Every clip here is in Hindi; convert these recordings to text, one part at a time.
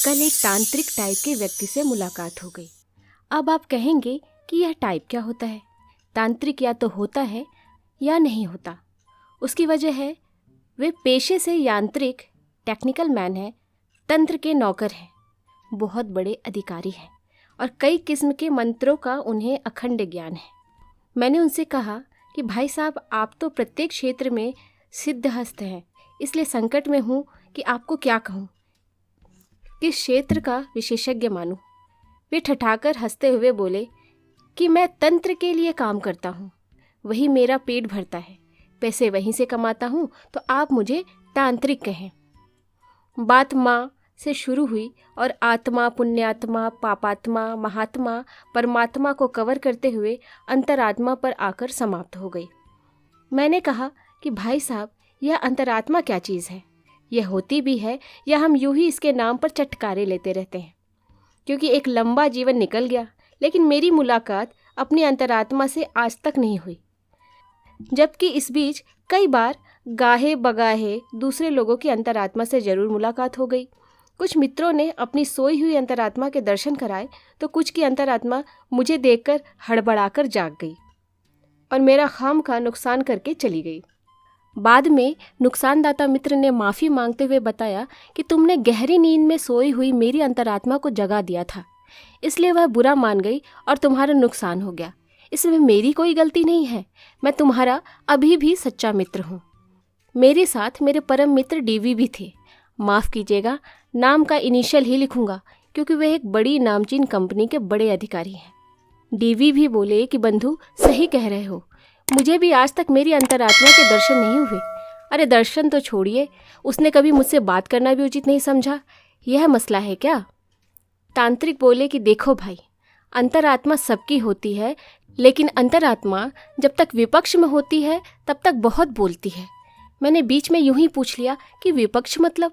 कल एक तांत्रिक टाइप के व्यक्ति से मुलाकात हो गई। अब आप कहेंगे कि यह टाइप क्या होता है। तांत्रिक या तो होता है या नहीं होता। उसकी वजह है वे पेशे से यांत्रिक टेक्निकल मैन है, तंत्र के नौकर हैं, बहुत बड़े अधिकारी हैं और कई किस्म के मंत्रों का उन्हें अखंड ज्ञान है। मैंने उनसे कहा कि भाई साहब, आप तो प्रत्येक क्षेत्र में सिद्धहस्त हैं, इसलिए संकट में हूँ कि आपको क्या कहूँ, किस क्षेत्र का विशेषज्ञ मानूं। वे ठठाकर हंसते हुए बोले कि मैं तंत्र के लिए काम करता हूँ, वही मेरा पेट भरता है, पैसे वहीं से कमाता हूँ, तो आप मुझे तांत्रिक कहें। बात माँ से शुरू हुई और आत्मा, पुण्यात्मा, पापात्मा, महात्मा, परमात्मा को कवर करते हुए अंतरात्मा पर आकर समाप्त हो गई। मैंने कहा कि भाई साहब, यह अंतरात्मा क्या चीज़ है, यह होती भी है या हम यूं ही इसके नाम पर चटकारे लेते रहते हैं, क्योंकि एक लंबा जीवन निकल गया लेकिन मेरी मुलाकात अपनी अंतरात्मा से आज तक नहीं हुई, जबकि इस बीच कई बार गाहे बगाहे दूसरे लोगों की अंतरात्मा से ज़रूर मुलाकात हो गई। कुछ मित्रों ने अपनी सोई हुई अंतरात्मा के दर्शन कराए तो कुछ की अंतरात्मा मुझे देखकर हड़बड़ाकर जाग गई और मेरा खाम का नुकसान करके चली गई। बाद में नुकसानदाता मित्र ने माफ़ी मांगते हुए बताया कि तुमने गहरी नींद में सोई हुई मेरी अंतरात्मा को जगा दिया था, इसलिए वह बुरा मान गई और तुम्हारा नुकसान हो गया। इसमें मेरी कोई गलती नहीं है, मैं तुम्हारा अभी भी सच्चा मित्र हूँ। मेरे साथ मेरे परम मित्र डीवी भी थे। माफ़ कीजिएगा, नाम का इनिशियल ही लिखूँगा क्योंकि वे एक बड़ी नामचीन कंपनी के बड़े अधिकारी हैं। डीवी भी बोले कि बंधु, सही कह रहे हो, मुझे भी आज तक मेरी अंतरात्मा के दर्शन नहीं हुए। अरे दर्शन तो छोड़िए, उसने कभी मुझसे बात करना भी उचित नहीं समझा। यह मसला है क्या? तांत्रिक बोले कि देखो भाई, अंतरात्मा सबकी होती है, लेकिन अंतरात्मा जब तक विपक्ष में होती है तब तक बहुत बोलती है। मैंने बीच में यूं ही पूछ लिया कि विपक्ष मतलब?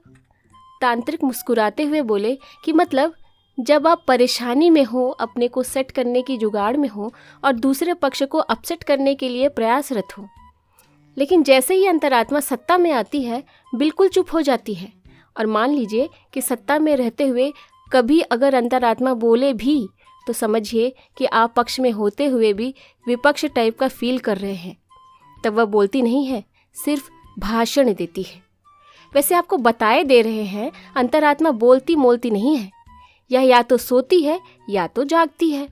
तांत्रिक मुस्कुराते हुए बोले कि मतलब जब आप परेशानी में हो, अपने को सेट करने की जुगाड़ में हो और दूसरे पक्ष को अपसेट करने के लिए प्रयासरत हो, लेकिन जैसे ही अंतरात्मा सत्ता में आती है बिल्कुल चुप हो जाती है। और मान लीजिए कि सत्ता में रहते हुए कभी अगर अंतरात्मा बोले भी तो समझिए कि आप पक्ष में होते हुए भी विपक्ष टाइप का फील कर रहे हैं। तब वह बोलती नहीं है, सिर्फ भाषण देती है। वैसे आपको बताए दे रहे हैं, अंतरात्मा बोलती मोलती नहीं है। यह या तो सोती है या तो जागती है।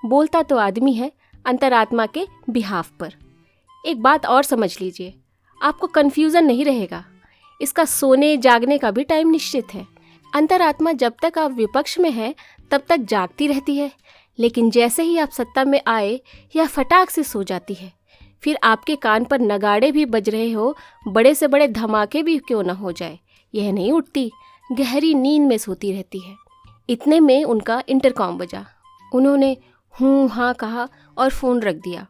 बोलता तो आदमी है अंतरात्मा के बिहाफ पर। एक बात और समझ लीजिए, आपको कन्फ्यूज़न नहीं रहेगा। इसका सोने जागने का भी टाइम निश्चित है। अंतरात्मा जब तक आप विपक्ष में हैं तब तक जागती रहती है, लेकिन जैसे ही आप सत्ता में आए यह फटाक से सो जाती है। फिर आपके कान पर नगाड़े भी बज रहे हो, बड़े से बड़े धमाके भी क्यों न हो जाए, यह नहीं उठती, गहरी नींद में सोती रहती है। इतने में उनका इंटरकॉम बजा। उन्होंने हूँ हाँ कहा और फ़ोन रख दिया।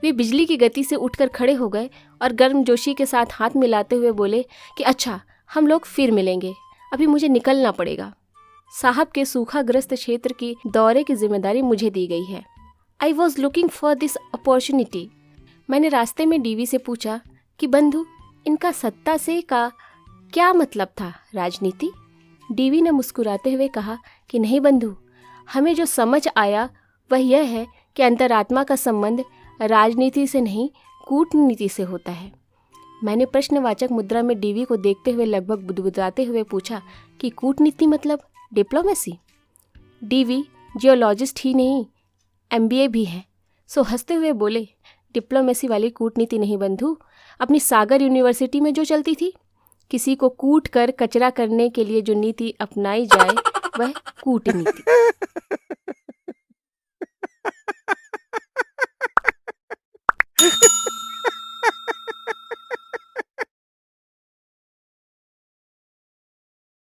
वे बिजली की गति से उठकर खड़े हो गए और गर्मजोशी के साथ हाथ मिलाते हुए बोले कि अच्छा, हम लोग फिर मिलेंगे, अभी मुझे निकलना पड़ेगा। साहब के सूखाग्रस्त क्षेत्र की दौरे की जिम्मेदारी मुझे दी गई है। I was looking for this opportunity. मैंने रास्ते में डीवी से पूछा कि बंधु, इनका सत्ता से का क्या मतलब था, राजनीति? डीवी ने मुस्कुराते हुए कहा कि नहीं बंधु, हमें जो समझ आया वह यह है कि अंतरात्मा का संबंध राजनीति से नहीं, कूटनीति से होता है। मैंने प्रश्नवाचक मुद्रा में डीवी को देखते हुए लगभग बुदबुदाते हुए पूछा कि कूटनीति मतलब डिप्लोमेसी? डीवी जियोलॉजिस्ट ही नहीं, MBA भी है, सो हंसते हुए बोले डिप्लोमेसी वाली कूटनीति नहीं बंधु, अपनी सागर यूनिवर्सिटी में जो चलती थी, किसी को कूट कर कचरा करने के लिए जो नीति अपनाई जाए वह कूटनीति।